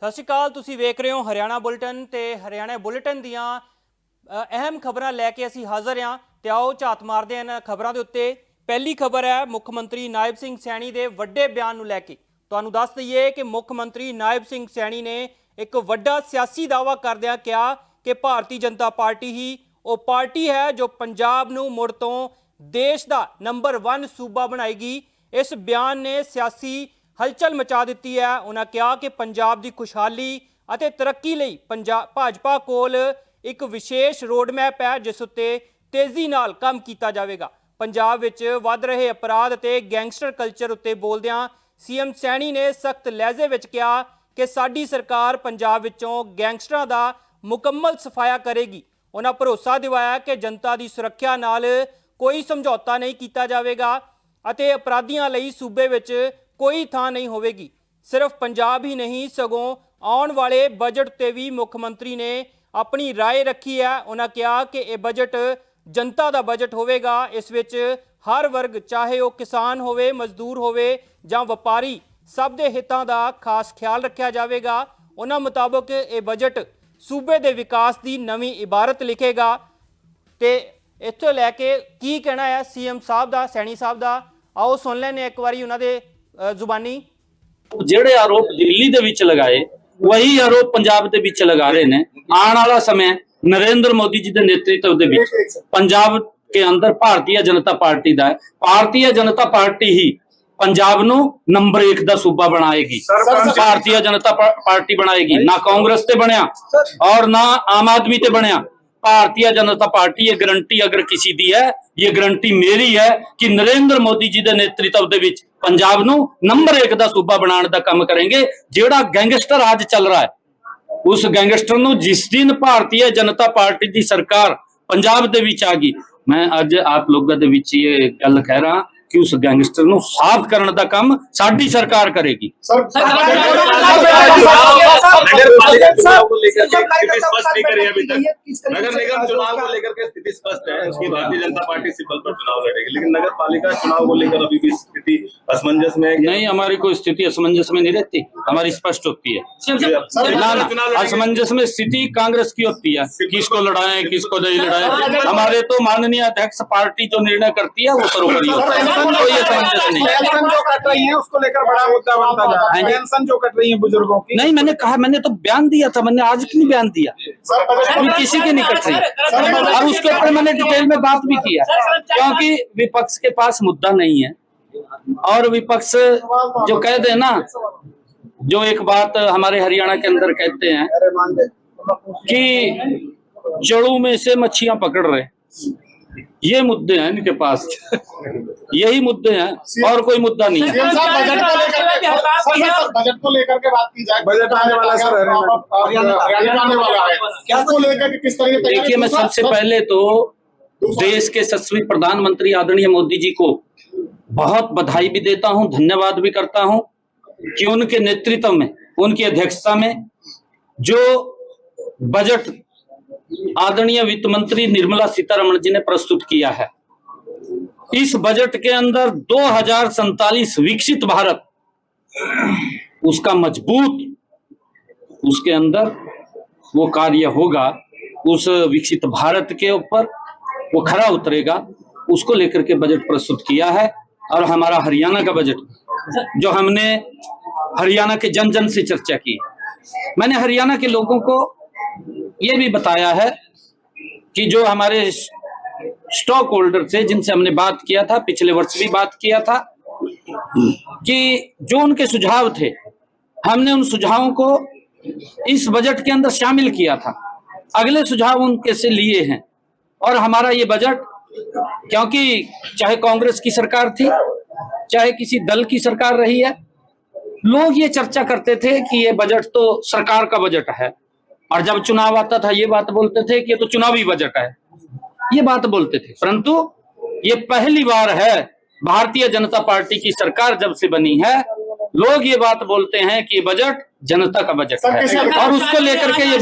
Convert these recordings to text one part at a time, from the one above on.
ਸਤਿ ਸ਼੍ਰੀ ਅਕਾਲ। ਤੁਸੀਂ ਵੇਖ ਰਹੇ ਹੋ ਹਰਿਆਣਾ ਬੁਲੇਟਿਨ ਤੇ ਹਰਿਆਣਾ ਬੁਲੇਟਿਨ ਦੀਆਂ ਅਹਿਮ ਖਬਰਾਂ ਲੈ ਕੇ ਅਸੀਂ ਹਾਜ਼ਰ ਹਾਂ ਤੇ ਆਓ ਝਾਤ ਮਾਰਦੇ ਹਾਂ ਖਬਰਾਂ ਦੇ ਉੱਤੇ। ਪਹਿਲੀ ਖਬਰ ਹੈ ਮੁੱਖ ਮੰਤਰੀ ਨਾਇਬ ਸਿੰਘ ਸੈਣੀ ਦੇ ਵੱਡੇ ਬਿਆਨ ਨੂੰ ਲੈ ਕੇ। ਤੁਹਾਨੂੰ ਦੱਸ ਦਈਏ ਕਿ ਮੁੱਖ ਮੰਤਰੀ ਨਾਇਬ ਸਿੰਘ ਸੈਣੀ ਨੇ ਇੱਕ ਵੱਡਾ ਸਿਆਸੀ ਦਾਅਵਾ ਕਰਦਿਆਂ ਕਿਹਾ ਕਿ ਭਾਰਤੀ ਜਨਤਾ ਪਾਰਟੀ ਹੀ ਉਹ ਪਾਰਟੀ ਹੈ ਜੋ ਪੰਜਾਬ ਨੂੰ ਮੁੜ ਤੋਂ ਦੇਸ਼ ਦਾ ਨੰਬਰ 1 ਸੂਬਾ ਬਣਾਏਗੀ। ਇਸ ਬਿਆਨ ਨੇ ਸਿਆਸੀ ਹਲਚਲ ਮਚਾ ਦਿੱਤੀ है। उन्होंने कहा कि पंजाब की खुशहाली और तरक्की लई भाजपा कोल एक विशेष रोड मैप है जिस उत्ते तेजी नाल काम किया जाएगा। पंजाब विच वध रहे अपराध ते गैंगस्टर कल्चर उत्ते बोलदियां सीएम सैनी ने सख्त लहजे विच कहा कि साडी सरकार पंजाब विचों गैंगस्टरां दा मुकम्मल सफाया करेगी। उन्होंने भरोसा दिवाया कि जनता की सुरक्षा नाल कोई समझौता नहीं किया जाएगा और अपराधियों लई सूबे विच कोई थां नहीं होगी। सिर्फ पंजाब ही नहीं सगों आने वाले बजट ते भी मुख्यमंत्री ने अपनी राय रखी है। उन्होंने कहा कि यह बजट जनता का बजट होगा। इस विच हर वर्ग चाहे वह किसान होवे, मजदूर होवे जां व्यापारी सब दे हितां दा खास ख्याल रखा जाएगा। उन्होंने मुताबिक ये बजट सूबे के विकास की नवीं इबारत लिखेगा। तो इत्थों लैके की कहना है सीएम साहब का, सैनी साहब का, आओ सुन लैने एक बारी उन्होंने जुबानी। ਜਿਹੜੇ ਆਰੋਪ ਦਿੱਲੀ ਦੇ ਵਿੱਚ ਲਗਾਏ ਵਹੀ ਆਰੋਪ ਪੰਜਾਬ ਦੇ ਵਿੱਚ ਲਗਾ ਰਹੇ ਨੇ। ਆਉਣ ਵਾਲਾ ਸਮੇਂ ਨਰਿੰਦਰ ਮੋਦੀ ਜੀ ਦੇ ਨੇਤਰਤਵ ਦੇ ਵਿੱਚ ਪੰਜਾਬ के अंदर भारतीय जनता पार्टी ਦਾ ਹੈ। भारतीय जनता पार्टी ही पंजाब ਨੂੰ नंबर 1 ਦਾ सूबा बनाएगी। भारतीय जनता पार्टी बनाएगी, ना कांग्रेस ਤੇ ਬਣਿਆ और ना आम आदमी ਤੇ ਬਣਿਆ। भारतीय जनता पार्टी ये गारंटी अगर किसी दी है, ये गारंटी मेरी है कि नरेंद्र मोदी जी के नेतृत्व दे विच पंजाब नूं नंबर 1 दा सूबा बनाने का काम करेंगे। जिहड़ा गैंगस्टर आज चल रहा है उस गैंगस्टर नूं जिस दिन भारतीय जनता पार्टी की सरकार पंजाब दे विच आ गई, मैं अज आप लोगों दे विच ये गल कह रहा कि उस गैंगस्टर नूं साफ करने का काम साडी सरकार करेगी। नगर निगम चुनाव को लेकर के स्थिति स्पष्ट है, उसकी भारतीय जनता पार्टी सिंबल पर चुनाव लड़ेगी, लेकिन नगर पालिका चुनाव को लेकर अभी भी स्थिति असमंजस में है। नहीं, हमारी कोई स्थिति असमंजस में नहीं रहती, हमारी स्पष्ट होती है। असमंजस में स्थिति कांग्रेस की होती है, किसको लड़ाएं किसको नहीं लड़ाएं। हमारे तो माननीय अध्यक्ष पार्टी जो निर्णय करती है वो सर्वोपरि होता है, कोई असमंजस नहीं। पेंशन जो कट रही है उसको लेकर बड़ा मुद्दा बनता जा रहा है। पेंशन जो कट रही है बुजुर्गों की, नहीं, मैंने कहा, मैंने तो बयान दिया था, मैंने आज क्यों बयान दिया, किसी के नहीं कट रही। और उसके ऊपर मैंने डिटेल में बात भी किया क्योंकि विपक्ष के पास मुद्दा नहीं है। और विपक्ष जो कहते हैं ना, जो एक बात हमारे हरियाणा के अंदर कहते हैं कि जड़ों में से मच्छियां पकड़ रहे, ये मुद्दे हैं इनके पास, यही मुद्दे हैं और कोई मुद्दा नहीं है। बजट को लेकर के बात की जाए, बजट आने वाला है सर, आने वाला है, क्या को लेकर के किस तरह। देखिए, मैं सबसे पहले तो देश के यशस्वी प्रधानमंत्री आदरणीय मोदी जी को बहुत बधाई भी देता हूं, धन्यवाद भी करता हूं कि उनके नेतृत्व में, उनकी अध्यक्षता में जो बजट आदरणीय वित्त मंत्री निर्मला सीतारमण जी ने प्रस्तुत किया है, इस बजट के अंदर 2047 विकसित भारत, उसका मजबूत, उसके अंदर वो कार्य होगा, उस विकसित भारत के ऊपर वो खरा उतरेगा, उसको लेकर के बजट प्रस्तुत किया है। और हमारा हरियाणा का बजट जो हमने हरियाणा के जन जन से चर्चा की, मैंने हरियाणा के लोगों को ये भी बताया है कि जो हमारे स्टॉक होल्डर थे जिनसे हमने बात किया था, पिछले वर्ष भी बात किया था, कि जो उनके सुझाव थे हमने उन सुझावों को इस बजट के अंदर शामिल किया था। अगले सुझाव उनके से लिए हैं और हमारा ये बजट, क्योंकि चाहे कांग्रेस की सरकार थी चाहे किसी दल की सरकार रही है, लोग ये चर्चा करते थे कि ये बजट तो सरकार का बजट है, और जब चुनाव आता था ये बात बोलते थे कि ये तो चुनावी बजट है, ये बात बोलते थे। परंतु ये पहली बार है भारतीय जनता पार्टी की सरकार जब से बनी है, लोग ये बात बोलते हैं कि बजट जनता का बजट है और उसको लेकर के ये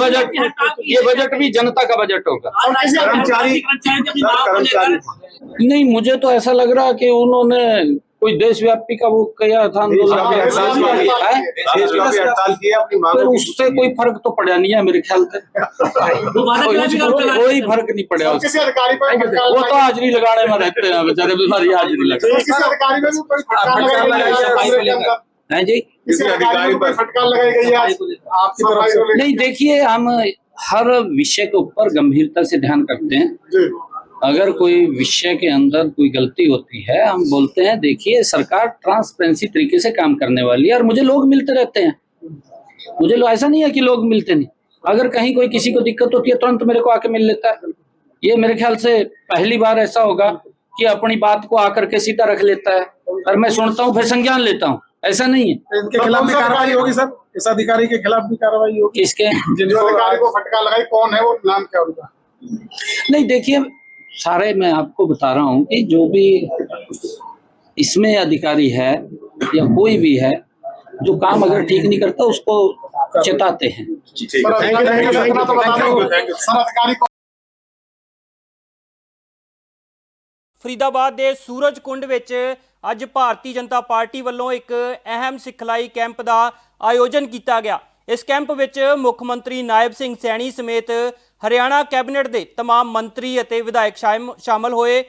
बजट भी जनता का बजट होगा। कर्मचारी नहीं, मुझे तो ऐसा लग रहा कि उन्होंने कोई देशव्यापी का वो किया था आंदोलन, देशव्यापी हड़ताल की है अपनी फिर उससे कोई फर्क तो पड़ा नहीं है मेरे ख्याल से, कोई फर्क नहीं पड़ा उससे। किसी अधिकारी पर फटकार वो तो हाजिरी लगाने में रहते हैं बेचारे, बीमारी हाजिरी लगा किसी अधिकारी में भी कोई फटकार लगाई गई है? है जी। किसी अधिकारी पर फटकार लगाई गई है आपकी तरफ से? नहीं देखिए, हम हर विषय के ऊपर गंभीरता से ध्यान करते हैं। जी अगर कोई विषय के अंदर कोई गलती होती है, हम बोलते हैं देखिए सरकार ट्रांसपेरेंसी तरीके से काम करने वाली है, और मुझे लोग मिलते रहते हैं, मुझे ऐसा नहीं है कि लोग मिलते नहीं। अगर कहीं कोई किसी को दिक्कत होती है तुरंत मेरे को आके मिल लेता है। ये मेरे ख्याल से पहली बार ऐसा होगा कि अपनी बात को आकर के सीधा रख लेता है, और मैं सुनता हूँ फिर संज्ञान लेता हूँ, ऐसा नहीं है। इनके खिलाफ भी कार्रवाई होगी सर, इस अधिकारी के खिलाफ भी कार्रवाई होगी? किसके? जो अधिकारी को फटकार लगाई कौन है, वो नाम क्या उनका? नहीं देखिए, सारे मैं आपको बता रहा हूँ कि जो भी इसमें अधिकारी है या कोई भी है जो काम अगर ठीक नहीं करता उसको चेताते हैं। सर अधिकारी को ਫਰੀਦਾਬਾਦ ਦੇ ਸੂਰਜ ਕੁੰਡ ਵਿੱਚ ਅੱਜ ਭਾਰਤੀ ਜਨਤਾ ਪਾਰਟੀ ਵੱਲੋਂ ਇੱਕ ਅਹਿਮ ਸਿਖਲਾਈ ਕੈਂਪ ਦਾ ਆਯੋਜਨ ਕੀਤਾ ਗਿਆ। ਇਸ ਕੈਂਪ ਵਿੱਚ ਮੁੱਖ ਮੰਤਰੀ ਨਾਇਬ ਸਿੰਘ ਸੈਣੀ ਸਮੇਤ ਹਰਿਆਣਾ ਕੈਬਨਿਟ ਦੇ तमाम ਮੰਤਰੀ ਅਤੇ ਵਿਧਾਇਕ ਸ਼ਾਮਲ ਹੋਏ।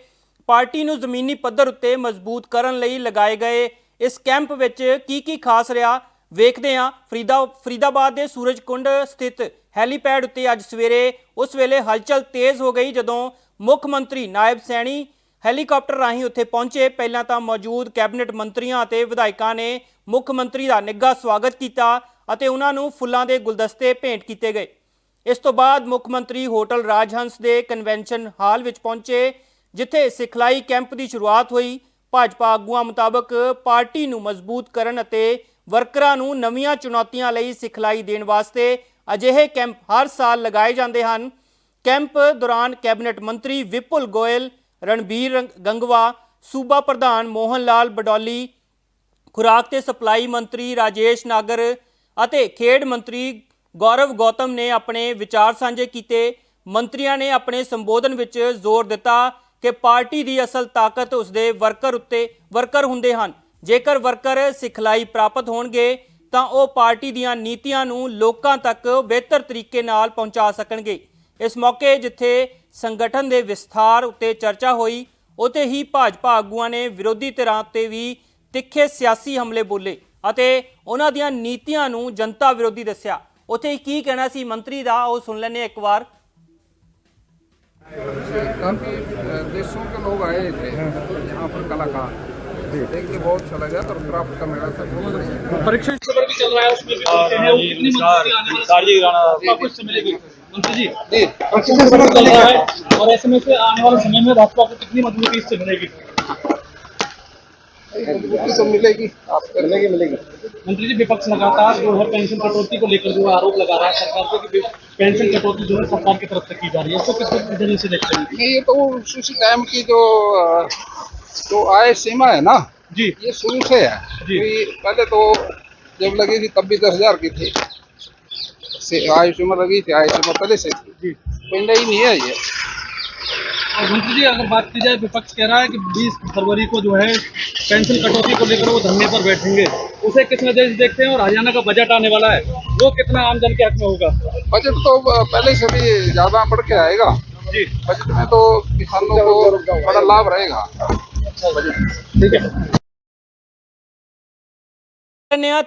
ਪਾਰਟੀ ਨੂੰ ਜ਼ਮੀਨੀ ਪੱਧਰ ਉੱਤੇ ਮਜ਼ਬੂਤ ਕਰਨ ਲਈ ਲਗਾਏ ਗਏ ਇਸ ਕੈਂਪ ਵਿੱਚ ਕੀ ਖਾਸ ਰਿਹਾ, ਵੇਖਦੇ ਹਾਂ। ਫਰੀਦਾਬਾਦ ਦੇ ਸੂਰਜ ਕੁੰਡ ਸਥਿਤ ਹੈਲੀਪੈਡ ਉੱਤੇ ਅੱਜ ਸਵੇਰੇ ਉਸ ਵੇਲੇ ਹਲਚਲ ਤੇਜ਼ ਹੋ ਗਈ ਜਦੋਂ ਮੁੱਖ ਮੰਤਰੀ ਨਾਇਬ ਸੈਣੀ ਹੈਲੀਕਾਪਟਰ ਰਾਹੀਂ ਉੱਥੇ ਪਹੁੰਚੇ। ਪਹਿਲਾਂ ਤਾਂ ਮੌਜੂਦ ਕੈਬਨਿਟ ਮੰਤਰੀਆਂ ਅਤੇ ਵਿਧਾਇਕਾਂ ਨੇ ਮੁੱਖ ਮੰਤਰੀ ਦਾ ਨਿੱਘਾ ਸਵਾਗਤ ਕੀਤਾ ਅਤੇ ਉਹਨਾਂ ਨੂੰ ਫੁੱਲਾਂ ਦੇ ਗੁਲਦਸਤੇ ਭੇਂਟ ਕੀਤੇ ਗਏ। ਇਸ ਤੋਂ ਬਾਅਦ ਮੁੱਖ ਮੰਤਰੀ ਹੋਟਲ ਰਾਜਹੰਸ ਦੇ ਕਨਵੈਨਸ਼ਨ ਹਾਲ ਵਿੱਚ ਪਹੁੰਚੇ, ਜਿੱਥੇ ਸਿਖਲਾਈ ਕੈਂਪ ਦੀ ਸ਼ੁਰੂਆਤ ਹੋਈ। ਭਾਜਪਾ ਆਗੂਆਂ ਮੁਤਾਬਕ ਪਾਰਟੀ ਨੂੰ ਮਜ਼ਬੂਤ ਕਰਨ ਅਤੇ ਵਰਕਰਾਂ ਨੂੰ ਨਵੀਆਂ ਚੁਣੌਤੀਆਂ ਲਈ ਸਿਖਲਾਈ ਦੇਣ ਵਾਸਤੇ ਅਜਿਹੇ ਕੈਂਪ ਹਰ ਸਾਲ ਲਗਾਏ ਜਾਂਦੇ ਹਨ। ਕੈਂਪ ਦੌਰਾਨ ਕੈਬਨਿਟ ਮੰਤਰੀ ਵਿਪੁਲ ਗੋਇਲ, रणबीर गंगवा, सूबा प्रधान मोहन लाल बडौली, खुराक ते सप्लाई मंत्री राजेश नागर ਅਤੇ खेड मंत्री गौरव गौतम ने अपने विचार साझे किए। मंत्रियों ने अपने संबोधन विच जोर दिता कि पार्टी की असल ताकत उसके वर्कर हुंदे हन। जेकर वर्कर सिखलाई प्राप्त होणगे तां ओह पार्टी दीआं नीतियां नूं लोकां तक बेहतर तरीके नाल पहुंचा सकणगे। इस मौके जिथे संगठन के विस्तार उत्ते चर्चा हुई, उत्ते ही भाजपा आगूआं ने विरोधी धिरां उत्ते भी तिखे सियासी हमले बोले ਅਤੇ ਉਹਨਾਂ ਦੀਆਂ ਨੀਤੀਆਂ ਨੂੰ जनता विरोधी दस्सिया। उत्थे की कहना सी मंत्री दा, ਉਹ सुन लैने एक बार। काफी देशों के लोग आए थे यहाँ पर, कलाकार देख के बहुत अच्छा लगा। और क्राफ्ट का मेला था, परीक्षण भी चल रहा है, उसमें भी बोलते हैं कितनी मंत्री आने वाले कुछ मिलेगी मंत्री जी चल रहा है, और ऐसे में से आने वाले समय में भाजपा को कितनी मजबूती इससे मिलेगी? तो मिलेगी, आपको मिलेगी। मंत्री जी, विपक्ष लगातार जो है पेंशन कटौती को लेकर जो है आरोप लगा रहा है सरकार पे कि पेंशन कटौती जो है सरकार की तरफ से की जा रही है, उसको किस नजरिए से देखते हैं? नहीं, ये तो उसी टाइम की जो आय सीमा है ना जी, ये शुरू से है जी। पहले तो जब लगी थी तब भी 10,000 की थी आय सीमा लगी थी, आय सीमा पहले से थी जी। कोई नई नहीं है ये। और मंत्री जी, अगर बात की जाए, विपक्ष कह रहा है कि 20 फरवरी को जो है पेंशन कटौती को लेकर वो धरने पर बैठेंगे, उसे किस नजर से देखते हैं? और हरियाणा का बजट आने वाला है, वो कितना आमजन के हक में होगा? बजट तो पहले से भी ज्यादा बढ़ के आएगा जी। बजट में तो किसानों को बड़ा लाभ रहेगा। ठीक है।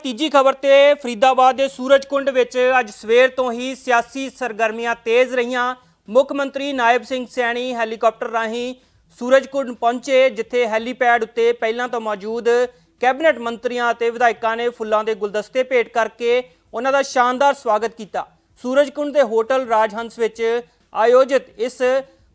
ਤੀਜੀ ਖਬਰ ਤੇ ਫਰੀਦਾਬਾਦ ਦੇ ਸੂਰਜ ਕੁੰਡ ਵਿੱਚ ਅੱਜ ਸਵੇਰ ਤੋਂ ਹੀ ਸਿਆਸੀ ਸਰਗਰਮੀਆਂ ਤੇਜ਼ ਰਹੀਆਂ। ਮੁੱਖ ਮੰਤਰੀ ਨਾਇਬ ਸਿੰਘ ਸੈਣੀ ਹੈਲੀਕਾਪਟਰ ਰਾਹੀਂ ਸੂਰਜ ਕੁੰਡ ਪਹੁੰਚੇ, ਜਿੱਥੇ ਹੈਲੀਪੈਡ ਉੱਤੇ ਪਹਿਲਾਂ ਤੋਂ ਮੌਜੂਦ ਕੈਬਨਿਟ ਮੰਤਰੀਆਂ ਅਤੇ ਵਿਧਾਇਕਾਂ ਨੇ ਫੁੱਲਾਂ ਦੇ ਗੁਲਦਸਤੇ ਭੇਟ ਕਰਕੇ ਉਹਨਾਂ ਦਾ ਸ਼ਾਨਦਾਰ ਸਵਾਗਤ ਕੀਤਾ। ਸੂਰਜ ਕੁੰਡ ਦੇ ਹੋਟਲ ਰਾਜਹੰਸ ਵਿੱਚ ਆਯੋਜਿਤ ਇਸ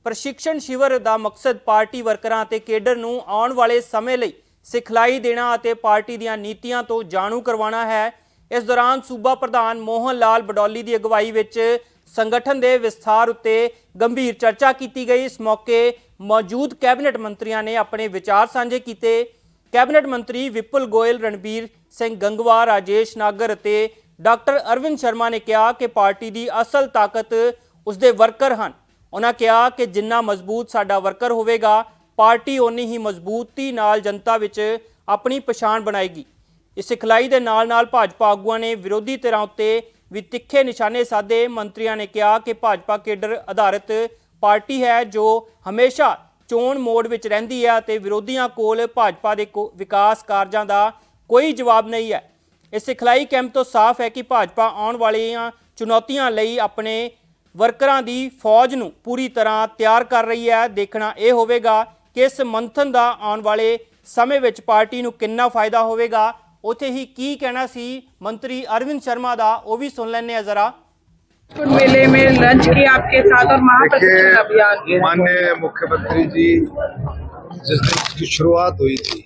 ਪ੍ਰਸ਼ਿਕਸ਼ਣ ਸ਼ਿਵਰ ਦਾ ਮਕਸਦ ਪਾਰਟੀ ਵਰਕਰਾਂ ਅਤੇ ਕੇਡਰ ਨੂੰ ਆਉਣ ਵਾਲੇ ਸਮੇਂ ਲਈ ਸਿਖਲਾਈ ਦੇਣਾ ਅਤੇ ਪਾਰਟੀ ਦੀਆਂ ਨੀਤੀਆਂ ਤੋਂ ਜਾਣੂ ਕਰਵਾਉਣਾ ਹੈ। ਇਸ ਦੌਰਾਨ ਸੂਬਾ ਪ੍ਰਧਾਨ ਮੋਹਨ ਲਾਲ ਬਡੌਲੀ ਦੀ ਅਗਵਾਈ ਵਿੱਚ ਸੰਗਠਨ ਦੇ ਵਿਸਥਾਰ ਉੱਤੇ ਗੰਭੀਰ ਚਰਚਾ ਕੀਤੀ ਗਈ। ਇਸ ਮੌਕੇ ਮੌਜੂਦ ਕੈਬਨਿਟ ਮੰਤਰੀਆਂ ਨੇ ਆਪਣੇ ਵਿਚਾਰ ਸਾਂਝੇ ਕੀਤੇ। ਕੈਬਨਿਟ ਮੰਤਰੀ ਵਿਪੁਲ ਗੋਇਲ, ਰਣਬੀਰ ਸਿੰਘ ਗੰਗਵਾ, ਰਾਜੇਸ਼ ਨਾਗਰ ਅਤੇ ਡਾਕਟਰ ਅਰਵਿੰਦ ਸ਼ਰਮਾ ਨੇ ਕਿਹਾ ਕਿ ਪਾਰਟੀ ਦੀ ਅਸਲ ਤਾਕਤ ਉਸਦੇ ਵਰਕਰ ਹਨ। ਉਹਨਾਂ ਕਿਹਾ ਕਿ ਜਿੰਨਾ ਮਜ਼ਬੂਤ ਸਾਡਾ ਵਰਕਰ ਹੋਵੇਗਾ, ਪਾਰਟੀ ਓਨੀ ਹੀ ਮਜ਼ਬੂਤੀ ਨਾਲ ਜਨਤਾ ਵਿੱਚ ਆਪਣੀ ਪਛਾਣ ਬਣਾਏਗੀ। ਇਸ ਸਿਖਲਾਈ ਦੇ ਨਾਲ ਭਾਜਪਾ ਆਗੂਆਂ ਨੇ ਵਿਰੋਧੀ ਧਿਰਾਂ ਉੱਤੇ ਵੀ ਤਿੱਖੇ ਨਿਸ਼ਾਨੇ ਸਾਧੇ। ਮੰਤਰੀਆਂ ਨੇ ਕਿਹਾ ਕਿ ਭਾਜਪਾ ਕੇਡਰ ਆਧਾਰਿਤ ਪਾਰਟੀ ਹੈ ਜੋ ਹਮੇਸ਼ਾ ਚੋਣ ਮੋਡ ਵਿੱਚ ਰਹਿੰਦੀ ਹੈ ਅਤੇ ਵਿਰੋਧੀਆਂ ਕੋਲ ਭਾਜਪਾ ਦੇ ਵਿਕਾਸ ਕਾਰਜਾਂ ਦਾ ਕੋਈ ਜਵਾਬ ਨਹੀਂ ਹੈ। ਇਸ ਸਿਖਲਾਈ ਕੈਂਪ ਤੋਂ ਸਾਫ਼ ਹੈ ਕਿ ਭਾਜਪਾ ਆਉਣ ਵਾਲੀਆਂ ਚੁਣੌਤੀਆਂ ਲਈ ਆਪਣੇ ਵਰਕਰਾਂ ਦੀ ਫੌਜ ਨੂੰ ਪੂਰੀ ਤਰ੍ਹਾਂ ਤਿਆਰ ਕਰ ਰਹੀ ਹੈ। ਦੇਖਣਾ ਇਹ ਹੋਵੇਗਾ ਕਿ ਇਸ ਮੰਥਨ ਦਾ ਆਉਣ ਵਾਲੇ ਸਮੇਂ ਵਿੱਚ ਪਾਰਟੀ ਨੂੰ ਕਿੰਨਾ ਫਾਇਦਾ होगा। ਉੱਥੇ ही की कहना सी मंत्री अरविंद शर्मा दा, वो भी सुन लेने जरा। मेले में लंच किया आपके साथ और महाप्रशिक्षण अभियान। माननीय मुख्यमंत्री जी जिस दिन इसकी शुरुआत हुई थी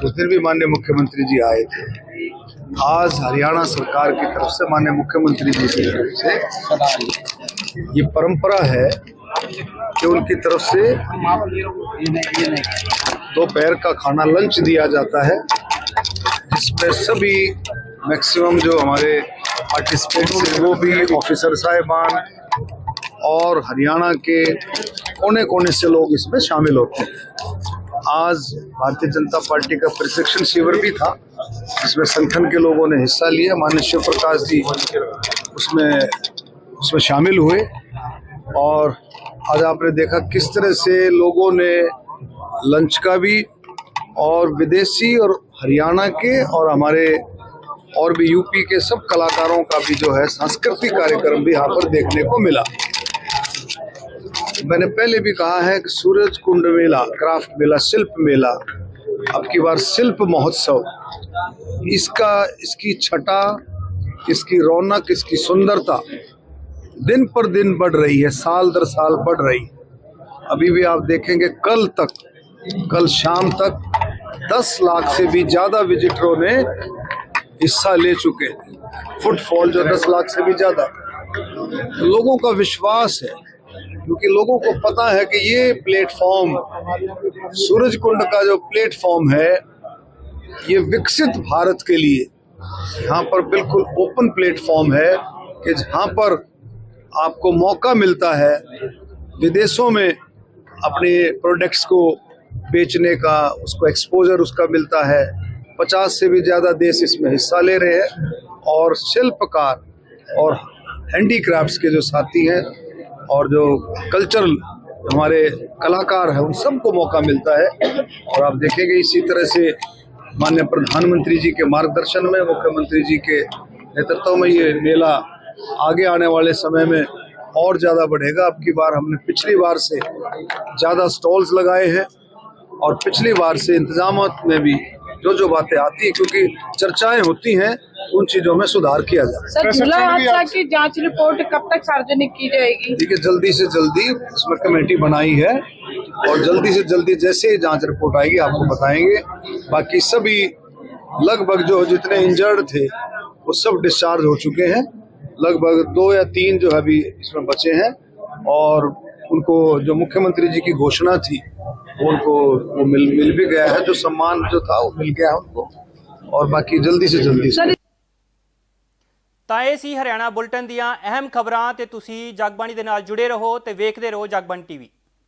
उस दिन भी माननीय मुख्यमंत्री जी आए थे। आज हरियाणा सरकार की तरफ से माननीय मुख्यमंत्री जी की तरफ से ये परंपरा है कि उनकी तरफ से दोपहर का खाना लंच दिया जाता है, जिसमें सभी मैक्सिमम जो हमारे पार्टिसिपेंट्स हैं वो भी ऑफिसर साहिबान और हरियाणा के कोने कोने से लोग इसमें शामिल होते हैं। आज भारतीय जनता पार्टी का प्रशिक्षण शिविर भी था, जिसमें संगठन के लोगों ने हिस्सा लिया। माननीय शिव प्रकाश जी उसमें शामिल हुए और आज आपने देखा किस तरह से लोगों ने लंच का भी और विदेशी और हरियाणा के और हमारे और भी यूपी के सब कलाकारों का भी जो है सांस्कृतिक कार्यक्रम भी यहाँ पर देखने को मिला। मैंने पहले भी कहा है कि सूरज कुंड मेला, क्राफ्ट मेला, शिल्प मेला, अब की बार शिल्प महोत्सव, इसकी छटा, इसकी रौनक, इसकी सुंदरता दिन पर दिन बढ़ रही है, साल दर साल बढ़ रही है। अभी भी आप देखेंगे कल शाम तक 10 लाख से भी ज़्यादा विजिटरों ने हिस्सा ले चुके हैं। फुटफॉल जो 10 लाख से भी ज़्यादा, लोगों का विश्वास है क्योंकि लोगों को पता है कि ये प्लेटफॉर्म, सूरज कुंड का जो प्लेटफॉर्म है, ये विकसित भारत के लिए यहाँ पर बिल्कुल ओपन प्लेटफॉर्म है कि जहाँ पर आपको मौका मिलता है विदेशों में अपने प्रोडक्ट्स को बेचने का, उसको एक्सपोजर उसका मिलता है। 50 से भी ज़्यादा देश इसमें हिस्सा ले रहे हैं और शिल्पकार और हैंडीक्राफ्ट्स के जो साथी हैं और जो कल्चरल हमारे कलाकार हैं उन सबको मौका मिलता है। और आप देखेंगे इसी तरह से माननीय प्रधानमंत्री जी के मार्गदर्शन में, मुख्यमंत्री जी के नेतृत्व में ये मेला आगे आने वाले समय में और ज़्यादा बढ़ेगा। अब की बार हमने पिछली बार से ज़्यादा स्टॉल्स लगाए हैं और पिछली बार से इंतजामात में भी जो बातें आती है क्योंकि चर्चाएं होती हैं, उन चीजों में सुधार किया जाए। सर, झूला हादसा की जांच रिपोर्ट कब तक सार्वजनिक की जाएगी? देखिए, जल्दी से जल्दी इसमें कमेटी बनाई है और जल्दी से जल्दी जैसे ही जांच रिपोर्ट आएगी आपको बताएंगे। बाकी सभी लगभग जो जितने इंजर्ड थे वो सब डिस्चार्ज हो चुके हैं। लगभग 2 या 3 जो अभी इसमें बचे हैं और उनको जो मुख्यमंत्री जी की घोषणा थी उनको वो मिल भी गया है, जो सम्मान जो था वो मिल गया उनको, और बाकी जल्दी से जल्दी। ਤਾਂ ਇਹ ਸੀ ਹਰਿਆਣਾ ਬੁਲਟਨ ਦੀਆਂ ਅਹਿਮ ਖਬਰਾਂ ਤੇ ਤੁਸੀਂ ਜਗਬਾਣੀ ਦੇ ਨਾਲ ਜੁੜੇ ਰਹੋ ਤੇ ਵੇਖਦੇ ਰਹੋ ਜਗਬਾਣੀ ਟੀਵੀ।